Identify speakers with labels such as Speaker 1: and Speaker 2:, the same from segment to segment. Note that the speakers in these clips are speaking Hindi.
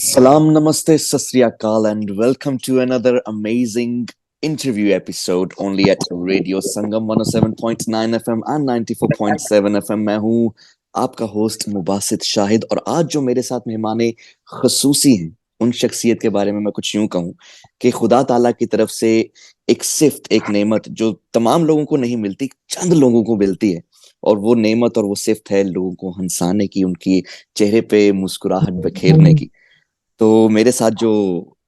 Speaker 1: Salam, namaste, sat sri akal, and welcome to another amazing interview episode only at Radio Sangam 107.9 FM and 94.7 FM. मैं हूँ आपका होस्ट मुबासित शाहिद और आज जो मेरे साथ मेहमान खसूसी हैं उन शख्सियत के बारे में मैं कुछ यूं कहूँ कि खुदा ताला की तरफ से एक सिफ्त एक नेमत जो तमाम लोगों को नहीं मिलती, चंद लोगों को मिलती है। और वो नेमत और वो सिफ्त है लोगों को हंसाने की, उनकी चेहरे पे मुस्कुराहट बिखेरने की। तो मेरे साथ जो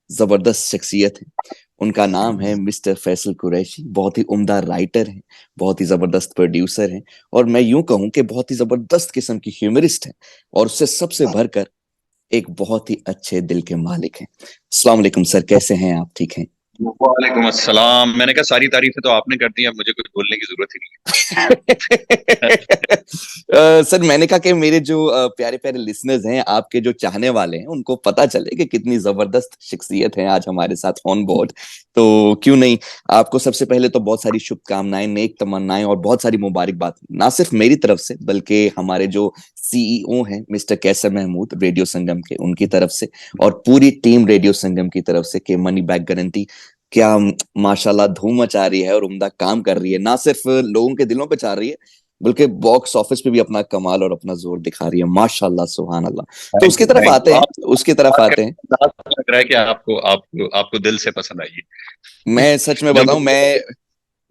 Speaker 1: जबरदस्त शख्सियत है उनका नाम है मिस्टर फैसल कुरैशी। बहुत ही उम्दा राइटर हैं, बहुत ही जबरदस्त प्रोड्यूसर हैं और मैं यूं कहूं कि बहुत ही जबरदस्त किस्म की ह्यूमरिस्ट हैं और उससे सबसे भरकर एक बहुत ही अच्छे दिल के मालिक हैं। अस्सलाम वालेकुम सर, कैसे हैं आप? ठीक हैं?
Speaker 2: वालेकुम अस्सलाम। मैंने कहा सारी तारीफें तो आपने कर दी, अब मुझे कुछ बोलने की जरूरत ही नहीं है।
Speaker 1: सर मैंने कहा कि मेरे जो प्यारे प्यारे लिसनर्स हैं, आपके जो चाहने वाले हैं, उनको पता चले कि कितनी जबरदस्त शख्सियत है आज हमारे साथ ऑन बोर्ड। तो क्यों नहीं, आपको सबसे पहले तो बहुत सारी शुभकामनाएं, नेक तमन्नाएं और बहुत सारी मुबारकबाद, ना सिर्फ मेरी तरफ से बल्कि हमारे जो सीईओ हैं मिस्टर कैसर महमूद रेडियो संगम के, उनकी तरफ से और पूरी टीम रेडियो संगम की तरफ से कि मनी बैक गारंटी क्या माशाल्लाह धूम मचा रही है और उम्दा काम कर रही है। ना सिर्फ लोगों के दिलों पे चाह रही है बल्कि बॉक्स ऑफिस पे भी अपना कमाल और अपना जोर दिखा रही है। माशाल्लाह, सुभान अल्लाह। तो
Speaker 2: थैंक
Speaker 1: उसकी
Speaker 2: यू,
Speaker 1: तरफ
Speaker 2: थैंक
Speaker 1: आते
Speaker 2: यू।
Speaker 1: हैं,
Speaker 2: आप
Speaker 1: उसकी तरफ
Speaker 2: बात
Speaker 1: आते हैं।
Speaker 2: करके अंदाज लग रहा है कि आपको दिल से पसंद आई है।
Speaker 1: मैं सच में
Speaker 2: जो
Speaker 1: बताऊं,
Speaker 2: मुझे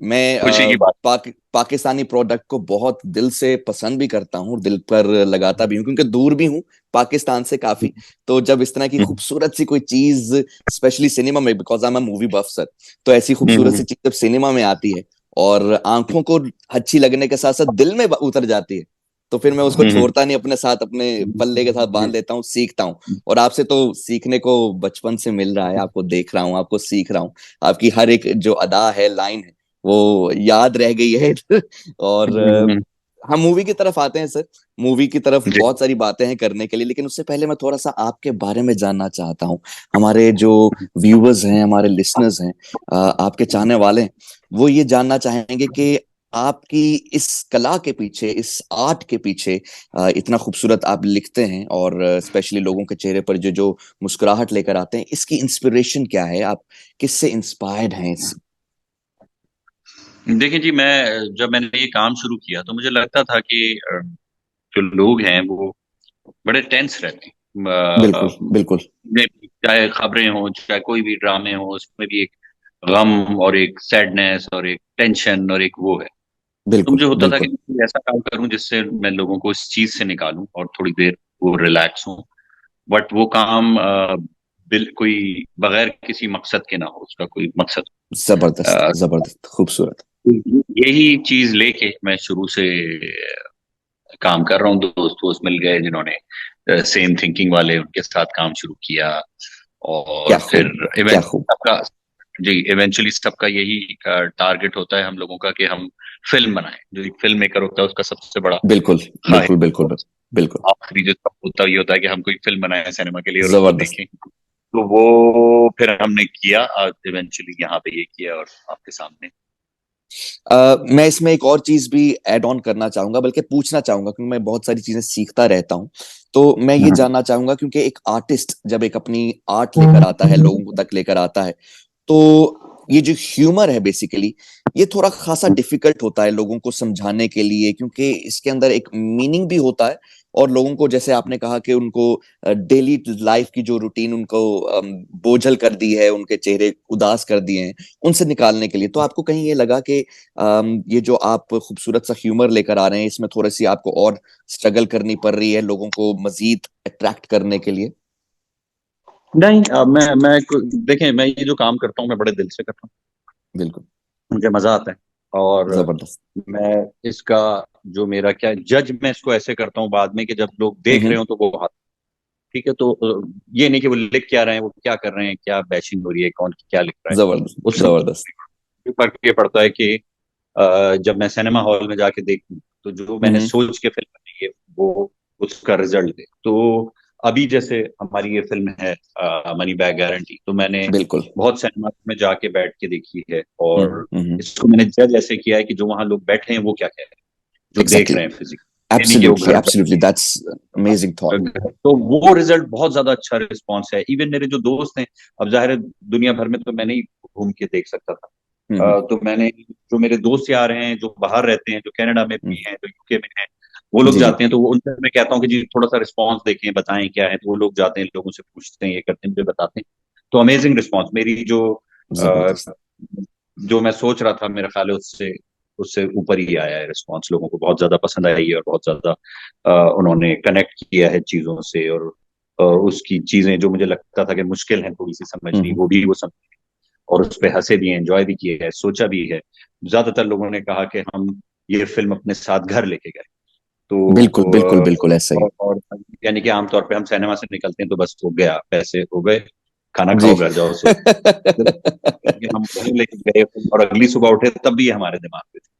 Speaker 1: मैं
Speaker 2: खुशी की बात।
Speaker 1: पाकिस्तानी प्रोडक्ट को बहुत दिल से पसंद भी करता हूँ, दिल पर लगाता भी हूँ क्योंकि दूर भी हूँ पाकिस्तान से काफी। तो जब इस तरह की खूबसूरत सी कोई चीज, स्पेशली सिनेमा में, because I am movie buff sir, तो ऐसी खूबसूरत सी चीज जब सिनेमा में आती है और आंखों को अच्छी लगने के साथ साथ दिल में उतर जाती है, तो फिर मैं उसको छोड़ता नहीं, अपने साथ अपने पल्ले के साथ बांध लेता हूँ, सीखता हूँ। और आपसे तो सीखने को बचपन से मिल रहा है, आपको देख रहा हूँ, आपको सीख रहा हूँ। आपकी हर एक जो अदा है, लाइन है, वो याद रह गई है। और हम मूवी की तरफ आते हैं सर। मूवी की तरफ
Speaker 2: जी।
Speaker 1: बहुत सारी बातें हैं करने के लिए, लेकिन उससे पहले मैं थोड़ा सा आपके बारे में जानना चाहता हूँ। हमारे जो व्यूअर्स हैं, हमारे लिसनर्स हैं, आपके चाहने वाले हैं, वो ये जानना चाहेंगे कि आपकी इस कला के पीछे, इस आर्ट के पीछे, इतना खूबसूरत आप लिखते हैं और स्पेशली लोगों के चेहरे पर जो जो मुस्कुराहट लेकर आते हैं, इसकी इंस्पिरेशन क्या है? आप किससे इंस्पायर्ड हैं इस?
Speaker 2: देखिए जी, मैं जब मैंने ये काम शुरू किया तो मुझे लगता था कि जो लोग हैं वो बड़े टेंस रहते हैं।
Speaker 1: बिल्कुल बिल्कुल।
Speaker 2: चाहे खबरें हो, चाहे कोई भी ड्रामे हो, उसमें भी एक गम और एक सैडनेस और एक टेंशन और एक वो है। तो
Speaker 1: बिल्कुल
Speaker 2: मुझे होता था कि
Speaker 1: बिल्कुल।
Speaker 2: मैं कोई ऐसा काम करूं जिससे मैं लोगों को इस चीज से निकालूं और थोड़ी देर वो रिलैक्स हो। बट वो काम कोई बगैर किसी मकसद के ना हो, उसका कोई मकसद
Speaker 1: जबरदस्त
Speaker 2: हो।
Speaker 1: जबरदस्त, खूबसूरत।
Speaker 2: यही चीज लेके मैं शुरू से काम कर रहा हूँ। दोस्त दोस्त मिल गए जिन्होंने सेम थिंकिंग वाले, उनके साथ काम शुरू किया।
Speaker 1: क्या
Speaker 2: और फिर
Speaker 1: खूब, क्या
Speaker 2: इवेंचुअली
Speaker 1: खूब।
Speaker 2: सबका जी इवेंचुअली सबका यही टारगेट होता है हम लोगों का कि हम फिल्म बनाएं। जो एक फिल्म मेकर होता है उसका सबसे बड़ा
Speaker 1: बिल्कुल बिल्कुल
Speaker 2: ख्वाहिश
Speaker 1: बिल्कुल बिल्कुल।
Speaker 2: आखिरी जो सब होता ही होता है कि हम कोई फिल्म बनाएं सिनेमा के लिए और उसको
Speaker 1: जबरदस्त।
Speaker 2: देखें। तो वो फिर हमने किया, आज इवेंचुअली यहाँ पे ये किया और आपके सामने।
Speaker 1: मैं इसमें एक और चीज भी ऐड ऑन करना चाहूंगा, बल्कि पूछना चाहूंगा, क्योंकि मैं बहुत सारी चीजें सीखता रहता हूँ। तो मैं ये जानना चाहूंगा, क्योंकि एक आर्टिस्ट जब एक अपनी आर्ट लेकर आता है, लोगों तक लेकर आता है, तो ये जो ह्यूमर है बेसिकली, ये थोड़ा खासा डिफिकल्ट होता है लोगों को समझाने के लिए, क्योंकि इसके अंदर एक मीनिंग भी होता है और लोगों को, जैसे आपने कहा कि उनको डेली लाइफ की जो रूटीन उनको बोझल कर दी है, उनके चेहरे उदास कर दिए हैं, उनसे निकालने के लिए। तो आपको कहीं ये लगा कि ये जो आप खूबसूरत सा ह्यूमर लेकर आ रहे हैं, इसमें थोड़ी सी आपको और स्ट्रगल करनी पड़ रही है लोगों को मजीद अट्रैक्ट करने के लिए?
Speaker 2: नहीं, देखें, मैं ये जो काम करता हूँ मैं बड़े दिल से करता हूँ।
Speaker 1: बिल्कुल।
Speaker 2: मुझे मजा आता है। और
Speaker 1: जबरदस्त।
Speaker 2: मैं इसका जो मेरा क्या जज मैं इसको ऐसे करता हूँ बाद में कि जब लोग देख
Speaker 1: हम्म।
Speaker 2: रहे हो तो वो हाथ ठीक है। तो ये नहीं कि वो लिख क्या रहे हैं, वो क्या कर रहे हैं, क्या बैशिंग हो रही है, कौन क्या लिख रहा है।
Speaker 1: जबरदस्त
Speaker 2: उससे
Speaker 1: जबरदस्त।
Speaker 2: फर्क ये पड़ता है कि जब मैं सिनेमा हॉल में जाके देखूं तो जो मैंने
Speaker 1: हम्म।
Speaker 2: सोच के फिल्म बनाई है वो उसका रिजल्ट दे। तो अभी जैसे हमारी ये फिल्म है मनी बैग गारंटी, तो मैंने
Speaker 1: बिल्कुल।
Speaker 2: बहुत सिनेमा में जाके बैठ के देखी है। और
Speaker 1: हम्म।
Speaker 2: इसको मैंने जज ऐसे किया है कि जो वहां लोग बैठे हैं वो क्या कह रहे हैं, जो देख
Speaker 1: एग्जैक्टली।
Speaker 2: रहे हैं फिजिकली। यानी कि वो
Speaker 1: एब्सोल्युटली
Speaker 2: घर
Speaker 1: एब्सोल्युटली, दैट्स अमेजिंग थॉट।
Speaker 2: तो वो रिजल्ट बहुत ज्यादा अच्छा रिस्पॉन्स है। इवन मेरे जो दोस्त हैं, अब जाहिर है दुनिया भर में तो मैं नहीं घूम के देख सकता था,
Speaker 1: हम्म
Speaker 2: तो मैंने जो मेरे दोस्त यार हैं जो बाहर रहते हैं, जो कनाडा में
Speaker 1: हम्म,
Speaker 2: भी हैं, जो यूके में हैं, वो लोग
Speaker 1: जी जी,
Speaker 2: जाते हैं, तो वो उनसे मैं कहता हूँ कि जी थोड़ा सा रिस्पॉन्स देखें, बताएं क्या है, तो वो लोग जाते हैं, लोगों से पूछते हैं, ये करते हैं, मुझे बताते हैं। तो अमेजिंग रिस्पॉन्स, मेरी अ,
Speaker 1: जबरदस्त।
Speaker 2: जो मैं सोच रहा था, मेरा ख्याल है उससे उससे ऊपर ही आया है रिस्पॉन्स। लोगों को बहुत ज्यादा पसंद आई है और बहुत ज्यादा उन्होंने कनेक्ट किया है चीजों से, और उसकी चीजें जो मुझे लगता था कि मुश्किल है थोड़ी सी समझनी,
Speaker 1: हम्म,
Speaker 2: वो भी वो समझ, और उस पर हंसे भी हैं, एंजॉय भी किए है, सोचा भी है। ज्यादातर लोगों ने कहा कि हम ये फिल्म अपने साथ घर लेके गए।
Speaker 1: बिल्कुल बिल्कुल
Speaker 2: तो
Speaker 1: बिल्कुल ऐसा ही।
Speaker 2: और यानी कि आमतौर पे हम सिनेमा से निकलते हैं तो बस हो गया, पैसे हो गए, खाना
Speaker 1: जी।
Speaker 2: खाओ, घर जाओ, सो। लेकिन हम वहीं लेके गए और अगली सुबह उठे तब भी ये हमारे दिमाग में थे।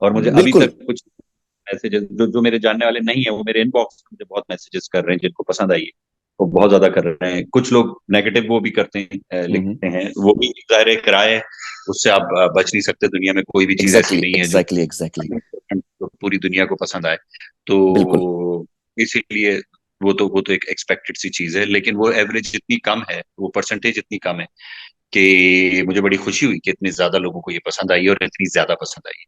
Speaker 2: और मुझे अभी
Speaker 1: बिल्कुल।
Speaker 2: तक कुछ मैसेजेस जो मेरे जानने वाले नहीं है, वो मेरे इनबॉक्स में मुझे बहुत मैसेजेस कर रहे हैं, जिनको पसंद आई है वो बहुत ज्यादा कर रहे हैं। कुछ लोग नेगेटिव वो भी करते हैं,
Speaker 1: हम्म,
Speaker 2: लिखते हैं, वो भी जाहिर है किराए है, उससे आप बच नहीं सकते। दुनिया में कोई भी चीज ऐसी
Speaker 1: एग्जैक्टली
Speaker 2: नहीं है जो
Speaker 1: एग्जैक्टली एग्जैक्टली।
Speaker 2: तो पूरी दुनिया को पसंद आए। तो
Speaker 1: बिल्कुल।
Speaker 2: इसीलिए वो तो एक एक्सपेक्टेड सी चीज है, लेकिन वो एवरेज इतनी कम है, वो परसेंटेज इतनी कम है कि मुझे बड़ी खुशी हुई कि इतने ज्यादा लोगों को ये पसंद आई और इतनी ज्यादा पसंद आई।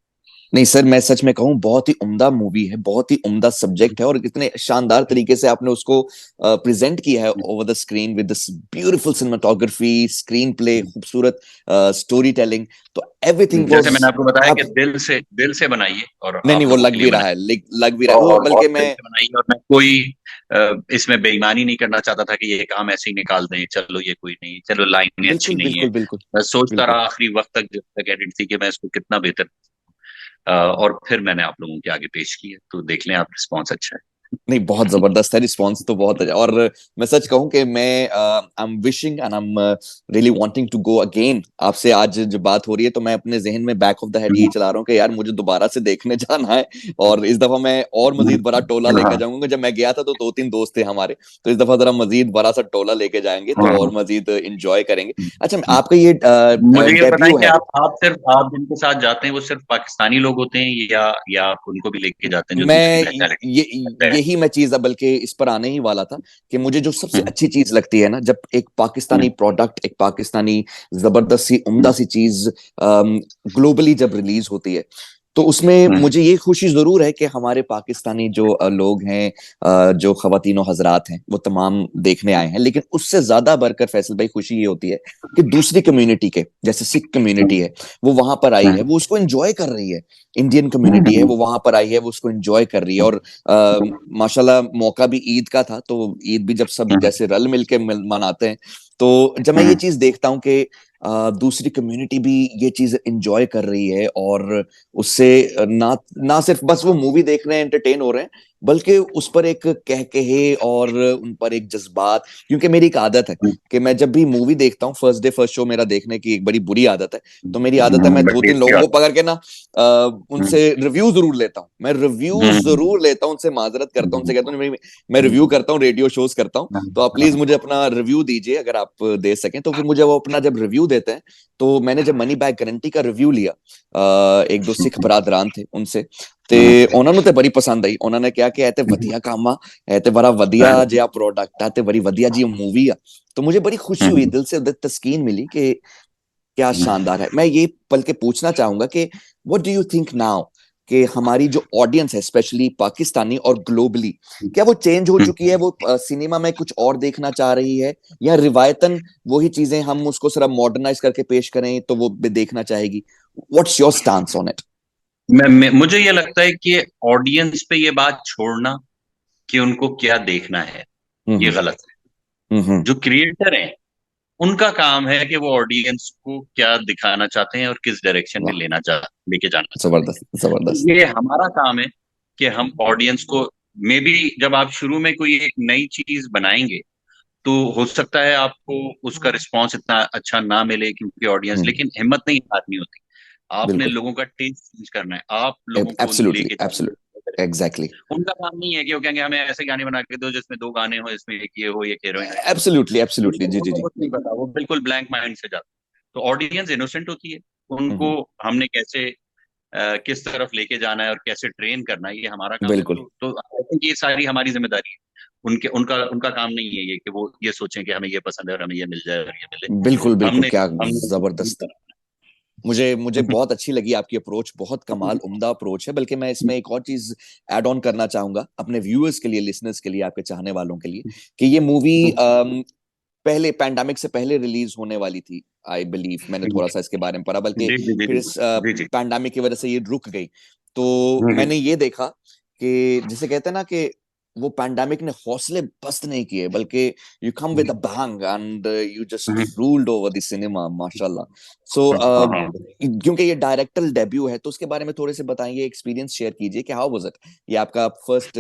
Speaker 1: नहीं सर, मैं सच में कहूँ बहुत ही उम्दा मूवी है, बहुत ही उम्दा सब्जेक्ट है, और इतने शानदार तरीके से आपने उसको प्रेजेंट किया है over the screen with this beautiful cinematography, screen play, खूबसूरत स्टोरी टेलिंग। तो एवरीथिंग
Speaker 2: जैसे
Speaker 1: वाज,
Speaker 2: मैंने आपको बताया कि
Speaker 1: आप,
Speaker 2: दिल से बनाई है और
Speaker 1: नहीं नहीं
Speaker 2: आप
Speaker 1: वो
Speaker 2: लोगों
Speaker 1: लग
Speaker 2: के लिए
Speaker 1: भी रहा
Speaker 2: बनाई
Speaker 1: है, लग भी रहा है वो,
Speaker 2: और
Speaker 1: बल्कि
Speaker 2: बहुत
Speaker 1: मैं,
Speaker 2: दिल से बनाई है। और मैं कोई इसमें बेईमानी नहीं करना चाहता था कि ये काम ऐसे ही निकाल दें, चलो ये कोई नहीं, चलो लाइनें अच्छी
Speaker 1: बिल्कुल
Speaker 2: नहीं है।
Speaker 1: बिल्कुल बिल्कुल
Speaker 2: मैं सोचता
Speaker 1: बिल्कुल।
Speaker 2: रहा आखिरी वक्त तक, जब तक एडिट थी, कि मैं इसको कितना बेहतर और फिर मैंने आप लोगों के आगे पेश किया। तो देख लें आप, रिस्पॉन्स अच्छा
Speaker 1: नहीं बहुत जबरदस्त है, रिस्पॉन्स तो बहुत अच्छा। और मैं सच कहूं कि मैं I am wishing and I am really wanting to go again. आपसे आज जो बात हो रही है तो मैं अपने जहन में बैक ऑफ द हेड
Speaker 2: है।
Speaker 1: यही चला रहा हूँ कि यार मुझे दोबारा से देखने जाना है। और इस दफा मैं और मजीद बड़ा टोला लेकर
Speaker 2: हाँ
Speaker 1: जाऊंगा। जब मैं गया था तो दो तीन दोस्त थे हमारे, तो इस दफा जरा मजीद बड़ा सा टोला लेके जाएंगे तो और
Speaker 2: हाँ।
Speaker 1: मजीद इंजॉय करेंगे। अच्छा, आपका ये
Speaker 2: मुझे ये बताएं
Speaker 1: डेब्यू
Speaker 2: कि
Speaker 1: है।
Speaker 2: आप सिर्फ आप जिनके साथ जाते हैं वो सिर्फ पाकिस्तानी लोग होते हैं, या आप उनको भी लेके जाते हैं जो दूसरी
Speaker 1: मैं ये
Speaker 2: नेशनैलिटी है?
Speaker 1: यही मैं चीज बल्कि इस पर आने ही वाला था कि मुझे जो सबसे
Speaker 2: हम्म,
Speaker 1: अच्छी चीज लगती है ना, जब एक पाकिस्तानी
Speaker 2: हम्म,
Speaker 1: प्रोडक्ट, एक पाकिस्तानी जबरदस्त सी उम्दा
Speaker 2: हम्म,
Speaker 1: सी चीज ग्लोबली जब रिलीज होती है, तो उसमें
Speaker 2: हम्म,
Speaker 1: मुझे ये खुशी जरूर है कि हमारे पाकिस्तानी जो लोग हैं, जो खवातीनो हजरात हैं, वो तमाम देखने आए हैं। लेकिन उससे ज्यादा बढ़कर फैसल भाई खुशी ये होती है कि दूसरी कम्युनिटी के, जैसे सिख कम्युनिटी है, वो वहां पर आई है,
Speaker 2: हम्म,
Speaker 1: वो उसको एंजॉय कर रही है। इंडियन कम्युनिटी है,
Speaker 2: हम्म,
Speaker 1: वो वहां पर आई है, वो उसको एंजॉय कर रही है। और आ, माशाल्लाह मौका भी ईद का था, तो ईद भी जब सब
Speaker 2: हम्म,
Speaker 1: जैसे रल मिल के मनाते हैं, तो जब मैं ये
Speaker 2: हम्म,
Speaker 1: चीज देखता हूँ कि दूसरी कम्युनिटी भी ये चीज एंजॉय कर रही है, और उससे ना ना सिर्फ बस वो मूवी देख रहे हैं, एंटरटेन हो रहे हैं, बल्कि उस पर एक कह कहे और उन पर एक जज्बात। क्योंकि मेरी एक आदत है कि मैं जब भी मूवी देखता हूँ, फर्स्ट डे फर्स्ट शो मेरा देखने की एक बड़ी बुरी आदत है। तो मेरी आदत है मैं दो
Speaker 2: बड़ी
Speaker 1: तीन
Speaker 2: अच्छी
Speaker 1: लोगों
Speaker 2: बात।
Speaker 1: को पकड़ के ना
Speaker 2: हम्म,
Speaker 1: उनसे रिव्यू जरूर लेता हूँ, मैं रिव्यू
Speaker 2: हम्म,
Speaker 1: जरूर लेता हूँ, उनसे माजरत करता हूँ, उनसे कहता हूँ मैं रिव्यू
Speaker 2: हम्म,
Speaker 1: करता हूँ, रेडियो शोज करता हूँ, तो आप प्लीज मुझे अपना रिव्यू दीजिए अगर आप दे सकें। तो फिर मुझे वो अपना जब रिव्यू देते हैं, तो मैंने जब मनी बैक गारंटी का रिव्यू लिया, एक दो सिख बरादरान थे उनसे, ਤੇ ਉਹਨਾਂ ਨੂੰ ਤੇ ਬੜੀ ਪਸੰਦ ਆਈ। ਉਹਨਾਂ ਨੇ ਕਿਹਾ ਕਿ ਇਹ ਤੇ ਵਧੀਆ ਕੰਮ ਆ, ਇਹ ਤੇ बड़ा ਵਧੀਆ ਜਿਹਾ प्रोडक्ट ਆ, ਤੇ बड़ी ਵਧੀਆ जी मूवी आ। तो मुझे बड़ी खुशी हुई, दिल से उधर तस्कीन मिली कि क्या शानदार है। मैं ये बल्कि पूछना चाहूंगा कि what do you think now, कि हमारी जो ऑडियंस है स्पेशली पाकिस्तानी और ग्लोबली, क्या वो चेंज हो चुकी है? वो सिनेमा में कुछ और देखना चाह रही है, या रिवायतन वही चीजें हम उसको सिर्फ मॉडर्नाइज करके पेश करें तो वो भी देखना चाहेगी? What's your stance on it?
Speaker 2: मुझे ये लगता है कि ऑडियंस पे ये बात छोड़ना कि उनको क्या देखना है, ये
Speaker 1: हम्म
Speaker 2: गलत है।
Speaker 1: हम्म,
Speaker 2: जो क्रिएटर हैं उनका काम है कि वो ऑडियंस को क्या दिखाना चाहते हैं और किस डायरेक्शन में
Speaker 1: वाह,
Speaker 2: लेके जाना चाहते हैं।
Speaker 1: जबरदस्त जबरदस्त।
Speaker 2: तो ये हमारा काम है कि हम ऑडियंस को, मे बी जब आप शुरू में कोई एक नई चीज बनाएंगे तो हो सकता है आपको उसका रिस्पांस इतना अच्छा ना मिले, क्योंकि ऑडियंस,
Speaker 1: हम्म,
Speaker 2: लेकिन हिम्मत नहीं हारनी होती। आपने
Speaker 1: बिल्कुल,
Speaker 2: लोगों का टेस्ट चेंज करना है, आप लोगों को
Speaker 1: एब्सोल्युटली
Speaker 2: लेके जाना
Speaker 1: एब्सोल्युटली,
Speaker 2: है।
Speaker 1: एग्जैक्टली,
Speaker 2: उनका काम नहीं है कि वो कहेंगे हमें ऐसे गाने बना के दो जिसमें दो गाने हो, इसमें एक ये हो, एक हीरोइन हो, एक हीरो
Speaker 1: एब्सोल्युटली
Speaker 2: हो।
Speaker 1: एब्सोल्युटली, जी
Speaker 2: उनको
Speaker 1: जी
Speaker 2: तो
Speaker 1: जी।
Speaker 2: कुछ नहीं पता, वो बिल्कुल ब्लैंक माइंड से जाते हैं। तो ऑडियंस इनोसेंट होती है, उनको
Speaker 1: हम्म
Speaker 2: हमने कैसे किस तरफ लेके जाना है और कैसे ट्रेन करना है, ये हमारा काम है।
Speaker 1: बिल्कुल
Speaker 2: तो I think ये सारी हमारी जिम्मेदारी है। उनके उनका उनका काम नहीं है ये कि वो ये सोचें कि हमें ये पसंद है और हमें ये मिल जाए और ये मिले।
Speaker 1: बिल्कुल बिल्कुल,
Speaker 2: हमने
Speaker 1: क्या
Speaker 2: हमने
Speaker 1: जबरदस्त। मुझे मुझे
Speaker 2: करना
Speaker 1: बहुत अच्छी लगी आपकी अप्रोच, बहुत कमाल उम्दा अप्रोच है। बल्कि मैं इसमें एक और चीज ऐड ऑन करना चाहूंगा अपने व्यूअर्स के लिए, लिसनर्स के लिए, आपके चाहने वालों के लिए, कि ये मूवी पहले पैंडेमिक से पहले रिलीज होने वाली थी, आई बिलीव। मैंने थोड़ा सा इसके बारे में पढ़ा, बल्कि
Speaker 2: जी जी जी
Speaker 1: फिर
Speaker 2: जी
Speaker 1: इस
Speaker 2: जी जी।
Speaker 1: पैंडेमिक की वजह से ये रुक गई। तो
Speaker 2: हम्म,
Speaker 1: मैंने ये देखा कि जिसे कहते हैं ना कि वो पैंडेमिक ने हौसले पस्त नहीं किए, बल्कि you come with a bang and you just
Speaker 2: hmm,
Speaker 1: ruled over the cinema, माशाल्लाह। सो
Speaker 2: हाँ हाँ।
Speaker 1: क्योंकि ये डायरेक्टर डेब्यू है, तो उसके बारे में थोड़े से बताएंगे, एक्सपीरियंस शेयर कीजिए कि हाउ वाज इट, ये आपका फर्स्ट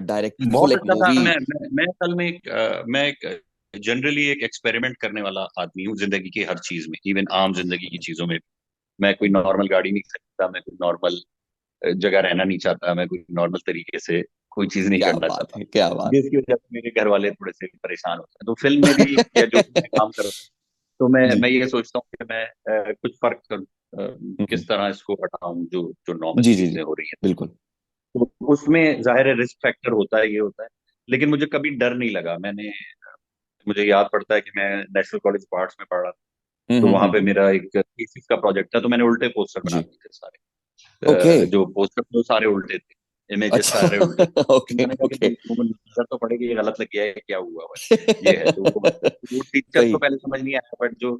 Speaker 1: डायरेक्ट फुल
Speaker 2: बहुत
Speaker 1: एक
Speaker 2: अच्छा था।
Speaker 1: मूवी।
Speaker 2: मैं असल में मैं एक जनरली एक एक्सपेरिमेंट करने वाला आदमी हूँ जिंदगी की हर चीज में, इवन आम जिंदगी की चीजों में। मैं कोई नॉर्मल गाड़ी नहीं खरीदता, मैं कोई नॉर्मल जगह रहना नहीं चाहता, मैं कोई नॉर्मल तरीके से कोई चीज नहीं
Speaker 1: क्या
Speaker 2: करना
Speaker 1: बात
Speaker 2: चाहता,
Speaker 1: है, क्या बात।
Speaker 2: जिसकी वजह से मेरे घर वाले थोड़े से परेशान होते हैं। तो फिल्म में भी या जो भी मैं काम कर रहा हूँ, तो मैं
Speaker 1: जी।
Speaker 2: ये सोचता हूँ कि मैं कुछ फर्क करूँ,
Speaker 1: हम्म,
Speaker 2: किस तरह इसको हटाऊं जो जो नॉर्मल
Speaker 1: जी जी जी,
Speaker 2: चीजें हो रही हैं।
Speaker 1: बिल्कुल।
Speaker 2: तो उसमें जाहिर है रिस्क फैक्टर होता है, ये होता है। लेकिन मुझे कभी डर नहीं लगा। मुझे याद पड़ता है कि मैं नेशनल कॉलेज ऑफ आर्ट्स में पढ़ रहा था। तो वहां पे
Speaker 1: हम्म।
Speaker 2: मेरा एक थीसिस का प्रोजेक्ट था, तो मैंने उल्टे पोस्टर बना
Speaker 1: जी।
Speaker 2: दिए थे सारे।
Speaker 1: ओके।
Speaker 2: जो पोस्टर थे वो सारे उल्टे थे, इमेजेस
Speaker 1: अच्छा।
Speaker 2: सारे उल्टे थे। तो
Speaker 1: ओके
Speaker 2: मैंने कहा कि
Speaker 1: ओके।
Speaker 2: भाई तुम नजर तो पड़ेगी, ये गलत लग गया है, क्या हुआ हुआ है, ये है। तो वो टीचर को
Speaker 1: सही।
Speaker 2: पहले समझ नहीं आया, बट जो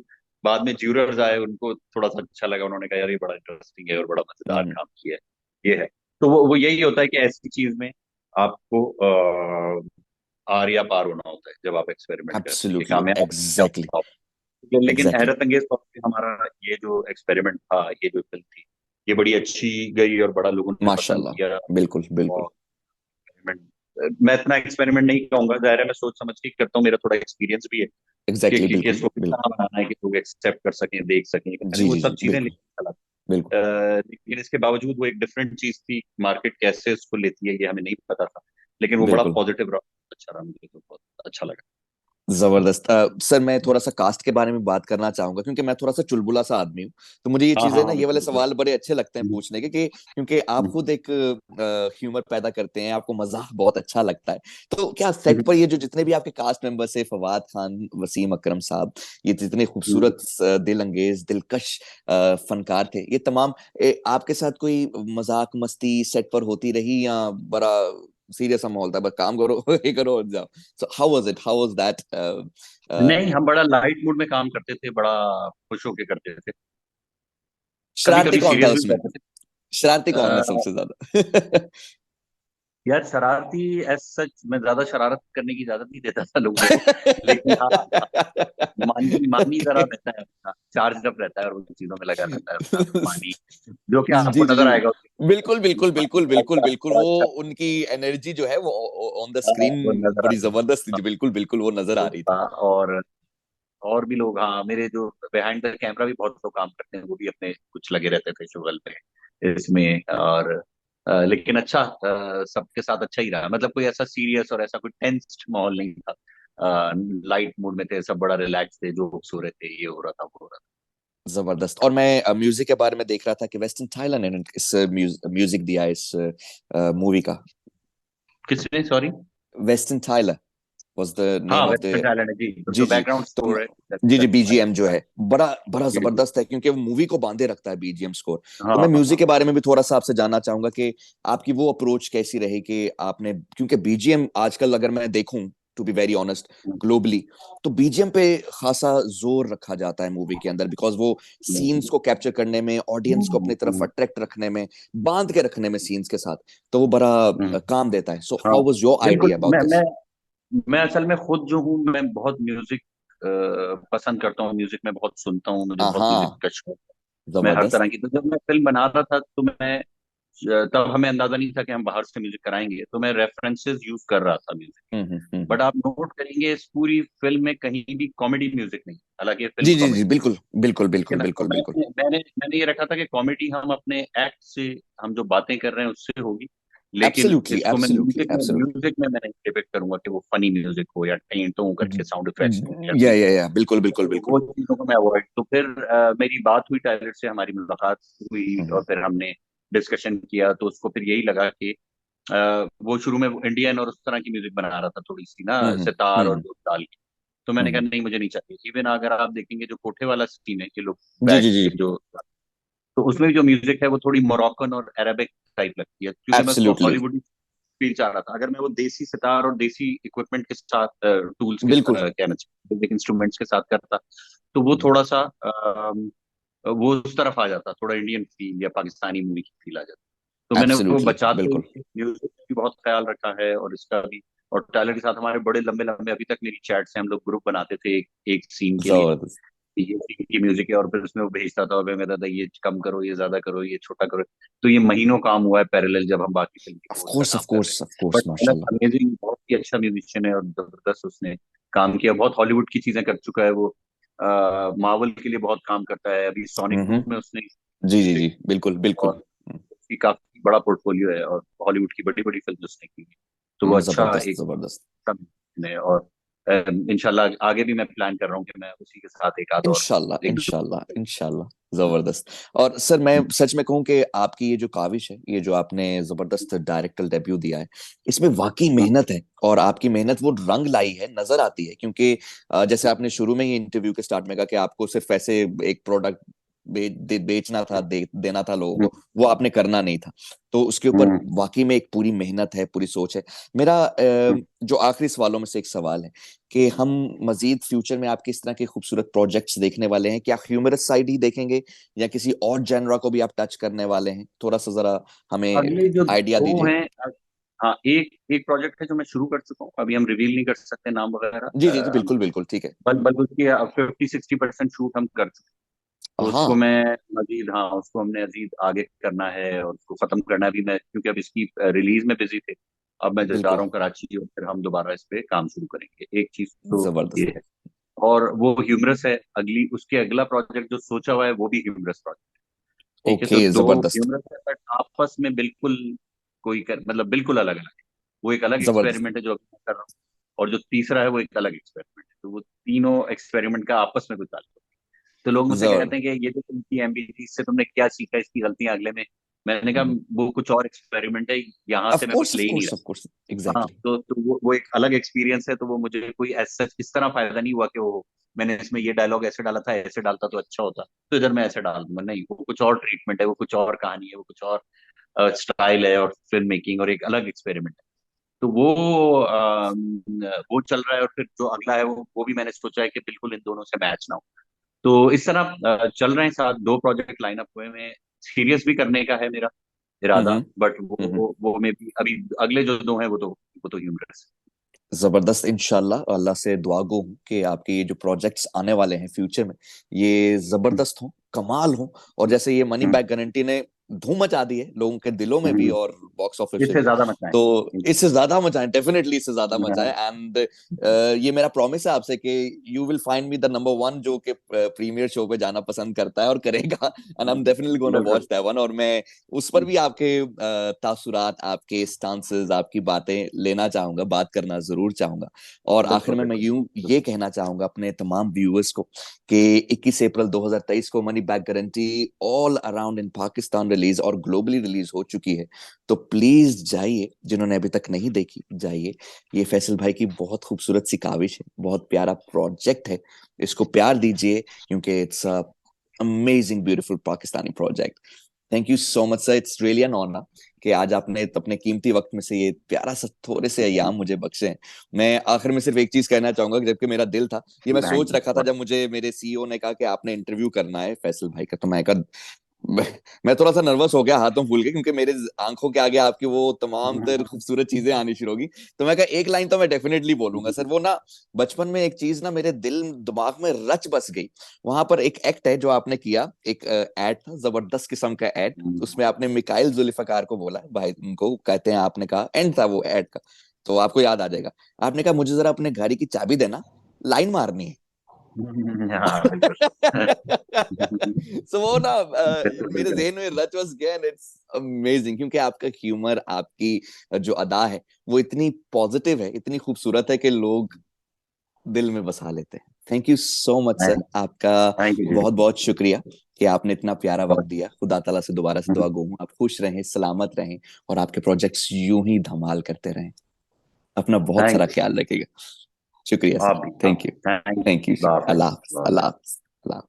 Speaker 2: बाद में ज्यूरर्स आए उनको थोड़ा सा अच्छा लगा। उन्होंने कहा यार ये बड़ा इंटरेस्टिंग है और बड़ा मजेदार
Speaker 1: हम्म।
Speaker 2: काम किया है, ये है। तो वो यही होता है कि ऐसी चीज में आपको आर या पार होना होता है जब आप एक्सपेरिमेंट करते हैं कि
Speaker 1: एब्सोल्युटली,
Speaker 2: कामयाब क्या
Speaker 1: एग्जैक्टली।
Speaker 2: होता है। लेकिन
Speaker 1: एग्जैक्टली।
Speaker 2: हैरत अंगेज तौर पे हमारा ये जो एक्सपेरिमेंट था, ये जो फिल्म थी, ये बड़ी अच्छी गई और बड़ा लोगों ने पसंद
Speaker 1: माशाल्लाह।
Speaker 2: किया।
Speaker 1: बिल्कुल बिल्कुल।
Speaker 2: और एक्सपेरिमेंट, मैं इतना एक्सपेरिमेंट नहीं कहूंगा, जाहिर है मैं सोच समझ के करता हूँ, मेरा थोड़ा एक्सपीरियंस भी है
Speaker 1: एग्जैक्टली,
Speaker 2: कि
Speaker 1: बिल्कुल
Speaker 2: इसको किस तरह
Speaker 1: बिल्कुल।
Speaker 2: बनाना है कि लोग एक्सेप्ट कर सकें, देख सकें। मैंने
Speaker 1: जी
Speaker 2: वो
Speaker 1: जी
Speaker 2: सब
Speaker 1: जी,
Speaker 2: चीजें
Speaker 1: बिल्कुल
Speaker 2: नहीं चला।
Speaker 1: बिल्कुल।
Speaker 2: लेकिन इसके बावजूद वो एक डिफरेंट चीज थी, मार्केट कैसे उसको लेती है ये हमें नहीं पता था। लेकिन वो बड़ा
Speaker 1: बिल्कुल
Speaker 2: पॉजिटिव रहा, अच्छा रहा, मुझे तो बहुत अच्छा लगा।
Speaker 1: जबरदस्त। सर, मैं थोड़ा सा कास्ट के बारे में बात करना चाहूंगा, क्योंकि मैं थोड़ा सा चुलबुला सा आदमी हूँ। तो मुझे ये
Speaker 2: हाँ हाँ
Speaker 1: चीजें ना,
Speaker 2: हाँ,
Speaker 1: ये वाले
Speaker 2: बिल्कुल बिल्कुल।
Speaker 1: सवाल बड़े अच्छे लगते हैं
Speaker 2: हम्म,
Speaker 1: पूछने के, कि क्योंकि आप
Speaker 2: हम्म,
Speaker 1: खुद एक ह्यूमर पैदा करते हैं, आपको मजाक बहुत अच्छा लगता है। तो क्या सेट
Speaker 2: हम्म,
Speaker 1: पर ये जो जितने भी आपके कास्ट मेंबर्स है, फवाद खान, वसीम अकरम साहब, ये जितने
Speaker 2: हम्म।
Speaker 1: खूबसूरत, दिल अंगेज, दिलकश फनकार थे, ये तमाम आपके साथ कोई मजाक मस्ती सेट पर होती रही, या बड़ा सीरियस सा माहौल था, बस काम करो ये करो और जाओ? So how was it, how was that?
Speaker 2: नहीं, हम बड़ा लाइट मूड में काम करते थे, बड़ा खुश होके करते थे। कभी
Speaker 1: शरारती
Speaker 2: कभी
Speaker 1: कौन था
Speaker 2: सीरियस भी हो
Speaker 1: उसमें?
Speaker 2: जाते थे।
Speaker 1: शरारती कौन है
Speaker 2: अ,
Speaker 1: सबसे ज्यादा?
Speaker 2: यार शरारती एज सच मैं ज्यादा शरारत करने की इजाजत नहीं देता था लोगों को। लेकिन हाँ, मानी मानी जरा
Speaker 1: ओके।
Speaker 2: रहता है अपना, चार्ज अप रहता है और उन चीजों में लगा रहता है अपना मानी, जो कि आपको
Speaker 1: जी जी
Speaker 2: नजर
Speaker 1: जी,
Speaker 2: आएगा
Speaker 1: बिल्कुल बिल्कुल
Speaker 2: मानी
Speaker 1: बिल्कुल
Speaker 2: बड़ा
Speaker 1: बिल्कुल
Speaker 2: अच्छा
Speaker 1: बिल्कुल।
Speaker 2: बड़ा
Speaker 1: वो
Speaker 2: अच्छा।
Speaker 1: उनकी एनर्जी जो है वो ऑन द
Speaker 2: हाँ,
Speaker 1: स्क्रीन
Speaker 2: वो नजर
Speaker 1: बड़ी
Speaker 2: आता
Speaker 1: जबरदस्त थी
Speaker 2: था।
Speaker 1: जी, बिल्कुल बिल्कुल वो नजर आ
Speaker 2: तो,
Speaker 1: रही थी।
Speaker 2: और भी लोग, हाँ, मेरे जो बिहाइंड द कैमरा भी बहुत लोग काम करते हैं, वो भी अपने कुछ लगे रहते थे शुगल पे इसमें। और लेकिन अच्छा, सबके साथ अच्छा ही रहा। मतलब कोई ऐसा सीरियस और ऐसा कोई टेंस्ड माहौल नहीं था। लाइट मूड में थे सब, बड़ा रिलैक्स थे, जोक्स हो रहे थे, ये हो रहा था, वो हो रहा
Speaker 1: जबरदस्त। और मैं म्यूजिक के बारे में देख रहा था कि वेस्टर्न थाईलैंड ने इस म्यूजिक दिया है इस मूवी का।
Speaker 2: था। किसने, sorry?
Speaker 1: Western Thailand was the
Speaker 2: हाँ,
Speaker 1: name of
Speaker 2: western
Speaker 1: the.
Speaker 2: Talent है जी,
Speaker 1: जी
Speaker 2: जो
Speaker 1: जी।
Speaker 2: बैकग्राउंड
Speaker 1: तो
Speaker 2: स्कोर है
Speaker 1: जी जी,
Speaker 2: वेस्टर्न
Speaker 1: बीजीएम जो
Speaker 2: वाला।
Speaker 1: है बड़ा बड़ा
Speaker 2: जी जी।
Speaker 1: जबरदस्त है, क्योंकि वो मूवी को बांधे रखता है बीजीएम स्कोर।
Speaker 2: हाँ
Speaker 1: तो मैं
Speaker 2: हाँ
Speaker 1: म्यूजिक
Speaker 2: हाँ।
Speaker 1: के बारे में भी थोड़ा सा आपसे जानना चाहूंगा कि आपकी वो अप्रोच कैसी रही, कि आपने, क्योंकि बीजीएम आजकल अगर मैं देखूं, to be very honest, globally, तो बीजीएम पे खासा जोर रखा जाता है मूवी के अंदर, बिकॉज वो सीन्स को कैप्चर करने में, ऑडियंस को अपनी तरफ अट्रैक्ट रखने में, बांध के रखने में सीन्स के साथ, तो वो बड़ा काम देता है। सो
Speaker 2: हाँ
Speaker 1: हाउ वाज योर
Speaker 2: बिल्कुल।
Speaker 1: Idea about this?
Speaker 2: मैं असल में खुद जो हूँ, मैं बहुत म्यूजिक पसंद करता हूँ, म्यूजिक में बहुत सुनता हूँ, मुझे बहुत म्यूजिक
Speaker 1: हाँ,
Speaker 2: का शौक है। मैं हर
Speaker 1: जबरदस्त।
Speaker 2: तरह की, तो जब मैं फिल्म बना रहा था तो मैं तब हमें अंदाजा नहीं था कि हम बाहर से म्यूजिक कराएंगे, तो मैं रेफरेंसेस यूज कर रहा था म्यूजिक के।
Speaker 1: हम्म।
Speaker 2: बट आप नोट करेंगे इस पूरी फिल्म में कहीं भी कॉमेडी म्यूजिक नहीं, हालांकि ये फिल्म
Speaker 1: जी जी जी,
Speaker 2: कॉमेडी।
Speaker 1: बिल्कुल बिल्कुल
Speaker 2: ठीक है
Speaker 1: बिल्कुल
Speaker 2: ना? तो
Speaker 1: बिल्कुल बिल्कुल।
Speaker 2: मैंने ये रखा था कि कॉमेडी हम अपने एक्ट से, हम जो बातें कर रहे हैं उससे होगी। लेकिन
Speaker 1: एब्सोल्युटली,
Speaker 2: इसको मैं
Speaker 1: एब्सोल्युटली, एब्सोल्युटली।
Speaker 2: म्यूजिक में मैं नहीं डिपेक्ट करूंगा कि वो फनी म्यूजिक हो या टों करके साउंड इफेक्ट्स हो या
Speaker 1: या बिल्कुल, बिल्कुल,
Speaker 2: तो
Speaker 1: बिल्कुल।
Speaker 2: वो चीजों को मैं अवॉइड। तो फिर मेरी बात हुई टायलर से, हमारी मुलाकात हुई और
Speaker 1: हम्म,
Speaker 2: फिर हमने डिस्कशन किया, तो उसको फिर यही लगा कि वो शुरू में इंडियन और उस तरह की म्यूजिक बना रहा था, थोड़ी सी ना
Speaker 1: हम्म,
Speaker 2: सितार और
Speaker 1: हम्म,
Speaker 2: वो डाल के। तो मैंने कहा
Speaker 1: हम्म।
Speaker 2: नहीं, मुझे नहीं चाहिए। इवन अगर आप देखेंगे जो कोठे वाला सीन है कि लोग
Speaker 1: जी,
Speaker 2: बैठ
Speaker 1: जी, जी।
Speaker 2: के जो, तो उसमें भी जो म्यूजिक है वो थोड़ी मोरक्कन और अरेबिक टाइप लगती है, क्योंकि मैं उसको
Speaker 1: एब्सोल्युटली।
Speaker 2: हॉलीवुड फील चाह रहा था। अगर मैं वो देसी सितार और देसी इक्विपमेंट के साथ, टूल्स के
Speaker 1: बिल्कुल।
Speaker 2: कहना चाहिए, म्यूजिक इंस्ट्रूमेंट्स के साथ करता, तो वो थोड़ा सा वो उस तरफ आ जाता, थोड़ा इंडियन फील या पाकिस्तानी मूवी की फील आ जाती। तो मैंने वो
Speaker 1: एब्सोल्युटली,
Speaker 2: बचाते
Speaker 1: बिल्कुल।
Speaker 2: हुए म्यूजिक भी बहुत ख्याल रखा है और इसका भी। और टाइलर के साथ हमारे बड़े लंबे लंबे अभी तक मेरी चैट्स हैं, हम लोग ग्रुप बनाते थे एक सीन के लिए,
Speaker 1: जबरदस्त।
Speaker 2: ये सीन की म्यूजिक है, और फिर उसमें वो भेजता था और मैं कहता था ये कम करो, ये ज्यादा करो, ये छोटा करो। तो ये महीनों काम हुआ है पैरेलल, जब हम बाकी फिल्म की
Speaker 1: ऑफ
Speaker 2: कोर का
Speaker 1: कोर्स,
Speaker 2: काम
Speaker 1: ऑफ
Speaker 2: कर रहे हैं।
Speaker 1: कोर्स, ऑफ कोर्स,
Speaker 2: बट
Speaker 1: माशाल्लाह।
Speaker 2: अमेजिंग, बहुत ही अच्छा म्यूजिशियन है और जबरदस्त उसने काम किया, बहुत हॉलीवुड की चीजें कर चुका है वो। मार्वल के लिए बहुत काम करता है, अभी सोनिक
Speaker 1: हम्म।
Speaker 2: 2 में उसने
Speaker 1: जी, जी,
Speaker 2: म्यूजिक,
Speaker 1: जी, बिल्कुल, बिल्कुल।
Speaker 2: और उसकी काफी बड़ा पोर्टफोलियो है और हॉलीवुड की बड़ी बड़ी फिल्म उसने की है। तो वो अच्छा
Speaker 1: जबरदस्त,
Speaker 2: एक
Speaker 1: जबरदस्त।
Speaker 2: है। और इंशाल्लाह आगे भी मैं प्लान कर रहा हूँ कि मैं उसी के साथ एक आध और,
Speaker 1: इंशाल्लाह,
Speaker 2: एक दो।
Speaker 1: इंशाल्लाह, इंशाल्लाह। जबरदस्त। और सर, मैं सच में कहूं कि आपकी ये जो काविश है, ये जो आपने जबरदस्त डायरेक्टर डेब्यू दिया है, इसमें वाकई मेहनत है, और आपकी मेहनत वो रंग लाई है, नजर आती है। क्योंकि जैसे आपने शुरू में ही इंटरव्यू के स्टार्ट में कहा कि आपको सिर्फ ऐसे एक प्रोडक्ट बेचना था, देना था लोगों को, वो आपने करना नहीं था। तो उसके ऊपर वाकई में एक पूरी मेहनत है, पूरी सोच है। मेरा जो आखिरी सवालों में से एक सवाल है कि हम मजीद फ्यूचर में आपके इस तरह के खूबसूरत प्रोजेक्ट्स देखने वाले हैं क्या? ह्यूमरस साइड ही देखेंगे या किसी और जनरा को भी आप टच करने वाले हैं? थोड़ा सा जरा हमें
Speaker 2: अगले जो
Speaker 1: आइडिया
Speaker 2: दो
Speaker 1: दीजिए।
Speaker 2: हैं, हाँ, एक एक प्रोजेक्ट है जो मैं शुरू कर चुका हूँ, अभी हम रिवील नहीं कर सकते नाम वगैरह,
Speaker 1: जी, जी, जी, बिल्कुल, बिल्कुल, ठीक है।
Speaker 2: बल्कि उसकी 50-60% शूट हम कर चुके हैं। तो उसको
Speaker 1: हाँ,
Speaker 2: मैं मजीद, हाँ, उसको हमने मजीद आगे करना है और उसको खत्म करना है भी। मैं क्योंकि अब इसकी रिलीज में बिजी थे, अब मैं जा रहा
Speaker 1: बिल्कुल।
Speaker 2: हूँ कराची और फिर हम दोबारा इस पे काम शुरू करेंगे। एक चीज तो ये
Speaker 1: जबरदस्त।
Speaker 2: है, और वो ह्यूमरस है। अगली उसके अगला प्रोजेक्ट जो सोचा हुआ है वो भी ह्यूमरस प्रोजेक्ट। ठीक है, तो
Speaker 1: ओके,
Speaker 2: दो
Speaker 1: जबरदस्त।
Speaker 2: ह्यूमरस है, बट आपस में बिल्कुल मतलब बिल्कुल अलग अलग है। वो एक अलग
Speaker 1: जबरदस्त।
Speaker 2: एक्सपेरिमेंट है जो अभी मैं कर रहा हूँ, और जो तीसरा है वो एक अलग एक्सपेरिमेंट है। तो वो तीनों एक्सपेरिमेंट का आपस में कुछ ताल्लुक है। तो लोग मुझसे
Speaker 1: जबर
Speaker 2: कहते हैं कि ये जो तुम की एमबीसी, इससे तुमने क्या सीखा, इसकी गलतियां अगले में। मैंने कहा
Speaker 1: हम्म।
Speaker 2: वो कुछ और एक्सपेरिमेंट है, यहाँ
Speaker 1: ऑफ
Speaker 2: से मैं
Speaker 1: कोर्स,
Speaker 2: कुछ
Speaker 1: ऑफ
Speaker 2: ले ही नहीं
Speaker 1: कोर्स, ऑफ
Speaker 2: रहा।
Speaker 1: कोर्स,
Speaker 2: हाँ,
Speaker 1: एग्जैक्टली।
Speaker 2: तो वो एक अलग एक्सपीरियंस है। तो वो मुझे कोई ऐसा इस तरह फायदा नहीं हुआ कि वो मैंने इसमें ये डायलॉग ऐसे डाला था, ऐसे डालता तो अच्छा होता, तो इधर मैं ऐसे डाल दूंगा। नहीं, वो कुछ और ट्रीटमेंट है, वो कुछ और कहानी है, वो कुछ और स्टाइल है और फिल्म मेकिंग, और एक अलग एक्सपेरिमेंट है। तो वो चल रहा है, और फिर जो अगला है वो भी मैंने सोचा है कि बिल्कुल इन दोनों से मैच ना हो। तो इस तरह चल रहे हैं, साथ दो प्रोजेक्ट लाइन अप हुए हैं। सीरियस भी करने का है मेरा
Speaker 1: हम्म,
Speaker 2: इरादा, बट
Speaker 1: हम्म।
Speaker 2: वो में भी अभी अगले जो दो हैं वो तो ह्यूमरस
Speaker 1: जबरदस्त। इंशाल्लाह अल्लाह से दुआ गो हूं कि आपके ये जो प्रोजेक्ट्स आने वाले हैं फ्यूचर में, ये
Speaker 2: है।
Speaker 1: जबरदस्त हो, कमाल हो। और जैसे ये मनी बैक गारंटी ने धूम मचा दी है लोगों के दिलों में भी
Speaker 2: हम्म,
Speaker 1: और बॉक्स ऑफिस पे
Speaker 2: इससे
Speaker 1: भी,
Speaker 2: ज्यादा मचाएं।
Speaker 1: तो इससे ज्यादा मचाएं, डेफिनेटली इससे ज्यादा मचाएं।
Speaker 2: हाँ,
Speaker 1: एंड ये मेरा प्रॉमिस है आपसे कि you will find me the number one जो कि प्रीमियर शो पे जाना पसंद करता है और करेगा। And I am definitely gonna watch
Speaker 2: बिल्कुल।
Speaker 1: That one. और मैं उस पर भी आपके तासुरात, आपके स्टांसेस, आपकी बातें लेना चाहूंगा, बात करना जरूर चाहूंगा। और आखिर
Speaker 2: बिल्कुल
Speaker 1: में मैं
Speaker 2: बिल्कुल
Speaker 1: यूं ये कहना चाहूंगा अपने तमाम व्यूअर्स को कि 21 अप्रैल 2023 को money back guarantee all around in Pakistan release और ग्लोबली रिलीज हो चुकी है। तो प्लीज जाइए, जिन्होंने अभी तक नहीं देखी जाइए। ये फैसल भाई की बहुत खूबसूरत सी काविश है, बहुत प्यारा प्रोजेक्ट है। इसको प्यार दीजिए क्योंकि it's amazing beautiful Pakistani project. Thank you so much sir, it's really an honour कि आज आपने अपने कीमती वक्त में से ये प्यारा सा थोड़े से अयाम मुझे बख्शे हैं। मैं आखिर में सिर्फ एक चीज कहना चाहूंगा कि जबकि मेरा दिल था, ये मैं
Speaker 2: थैंक
Speaker 1: सोच रखा था
Speaker 2: यू।
Speaker 1: जब मुझे मेरे सीईओ ने कहा कि आपने इंटरव्यू करना है फैसल भाई का, तो मैं कहा मैं मैं थोड़ा सा नर्वस हो गया, हाथों फूल के, क्योंकि मेरे आंखों के आगे आपकी वो तमाम तर खूबसूरत चीजें आनी शुरू होगी। तो मैं कहा एक लाइन तो मैं डेफिनेटली बोलूंगा सर। वो ना बचपन में एक चीज ना मेरे दिल दिमाग में रच बस गई। वहां पर एक एक्ट है जो आपने किया, एक एड था, जबरदस्त किस्म का एड। उसमें आपने मिकाइल जुल्फकार को बोला भाई, उनको कहते हैं, आपने कहा, एंड था वो एड का, तो आपको याद आ जाएगा। आपने कहा मुझे जरा अपने गाड़ी की चाबी देना, लाइन मारनी है।
Speaker 2: हाँ बिल्कुल।
Speaker 1: सो वो ना
Speaker 2: बिल्कुल
Speaker 1: मेरे
Speaker 2: बिल्कुल।
Speaker 1: जहन में रच बस गया एंड इट्स अमेजिंग, क्योंकि आपका ह्यूमर, आपकी जो अदा है वो इतनी पॉजिटिव है, इतनी खूबसूरत है कि लोग दिल में बसा लेते हैं। Thank you so much sir, आपका
Speaker 2: थैंक यू
Speaker 1: बहुत
Speaker 2: जी।
Speaker 1: बहुत शुक्रिया कि आपने इतना प्यारा वक्त
Speaker 2: बहुत।
Speaker 1: दिया। खुदा ताला से दोबारा से दुआ गो हूं आप खुश रहें, सलामत रहें और आपके प्रोजेक्ट्स यूं ही धमाल करते रहें। अपना बहुत
Speaker 2: थैंक
Speaker 1: सारा
Speaker 2: यू।
Speaker 1: ख्याल रखिएगा। शुक्रिया
Speaker 2: आप
Speaker 1: सर,
Speaker 2: भी, आप
Speaker 1: थैंक यू।
Speaker 2: भी। Thank you.
Speaker 1: Thank you.
Speaker 2: अल्लाह हाफिज।
Speaker 1: अल्लाह हाफ़िज़, अल्लाह हाफ़िज़, अल्लाह हाफ़िज़।